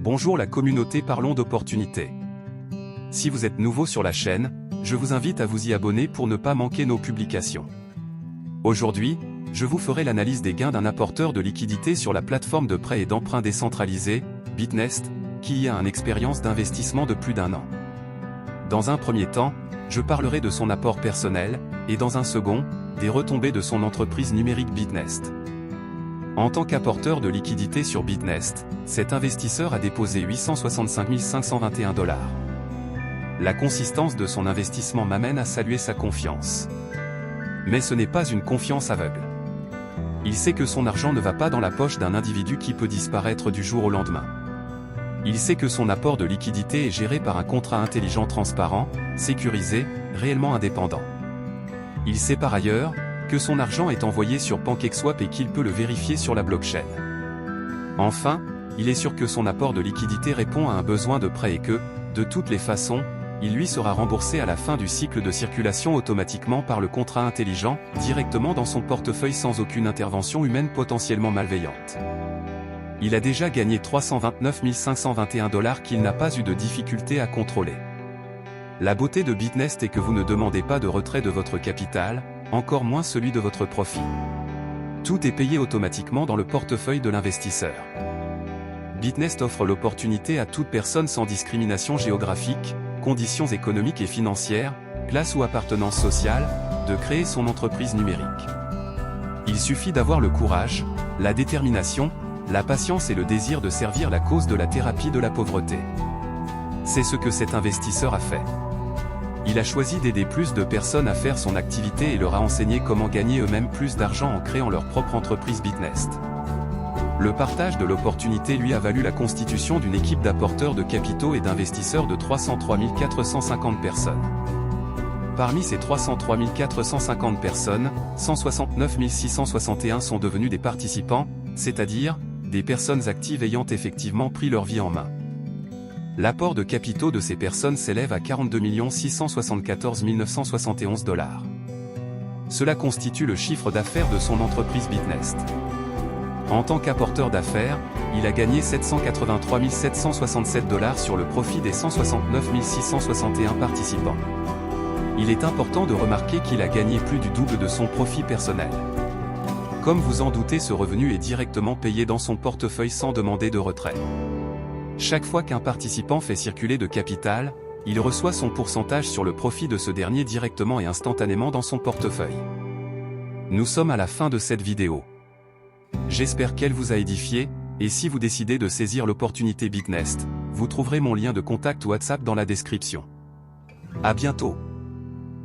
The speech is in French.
Bonjour la communauté, parlons d'opportunités. Si vous êtes nouveau sur la chaîne, je vous invite à vous y abonner pour ne pas manquer nos publications. Aujourd'hui, je vous ferai l'analyse des gains d'un apporteur de liquidités sur la plateforme de prêt et d'emprunt décentralisée, Bitnest, qui a une expérience d'investissement de plus d'1 an. Dans un premier temps, je parlerai de son apport personnel, et dans un second, des retombées de son entreprise numérique Bitnest. En tant qu'apporteur de liquidités sur Bitnest, cet investisseur a déposé 865 521 $. La consistance de son investissement m'amène à saluer sa confiance. Mais ce n'est pas une confiance aveugle. Il sait que son argent ne va pas dans la poche d'un individu qui peut disparaître du jour au lendemain. Il sait que son apport de liquidité est géré par un contrat intelligent, transparent, sécurisé, réellement indépendant. Il sait par ailleurs que son argent est envoyé sur PancakeSwap et qu'il peut le vérifier sur la blockchain. Enfin, il est sûr que son apport de liquidité répond à un besoin de prêt et que, de toutes les façons, il lui sera remboursé à la fin du cycle de circulation automatiquement par le contrat intelligent, directement dans son portefeuille sans aucune intervention humaine potentiellement malveillante. Il a déjà gagné 329 521 $ qu'il n'a pas eu de difficulté à contrôler. La beauté de Bitnest est que vous ne demandez pas de retrait de votre capital, encore moins celui de votre profit. Tout est payé automatiquement dans le portefeuille de l'investisseur. Bitnest offre l'opportunité à toute personne sans discrimination géographique, conditions économiques et financières, classe ou appartenance sociale, de créer son entreprise numérique. Il suffit d'avoir le courage, la détermination, la patience et le désir de servir la cause de la thérapie de la pauvreté. C'est ce que cet investisseur a fait. Il a choisi d'aider plus de personnes à faire son activité et leur a enseigné comment gagner eux-mêmes plus d'argent en créant leur propre entreprise Bitnest. Le partage de l'opportunité lui a valu la constitution d'une équipe d'apporteurs de capitaux et d'investisseurs de 303 450 personnes. Parmi ces 303 450 personnes, 169 661 sont devenus des participants, c'est-à-dire des personnes actives ayant effectivement pris leur vie en main. L'apport de capitaux de ces personnes s'élève à 42 674 971 $. Cela constitue le chiffre d'affaires de son entreprise Bitnest. En tant qu'apporteur d'affaires, il a gagné 783 767 $ sur le profit des 169 661 participants. Il est important de remarquer qu'il a gagné plus du double de son profit personnel. Comme vous en doutez, ce revenu est directement payé dans son portefeuille sans demander de retrait. Chaque fois qu'un participant fait circuler de capital, il reçoit son pourcentage sur le profit de ce dernier directement et instantanément dans son portefeuille. Nous sommes à la fin de cette vidéo. J'espère qu'elle vous a édifié, et si vous décidez de saisir l'opportunité Bitnest, vous trouverez mon lien de contact WhatsApp dans la description. À bientôt.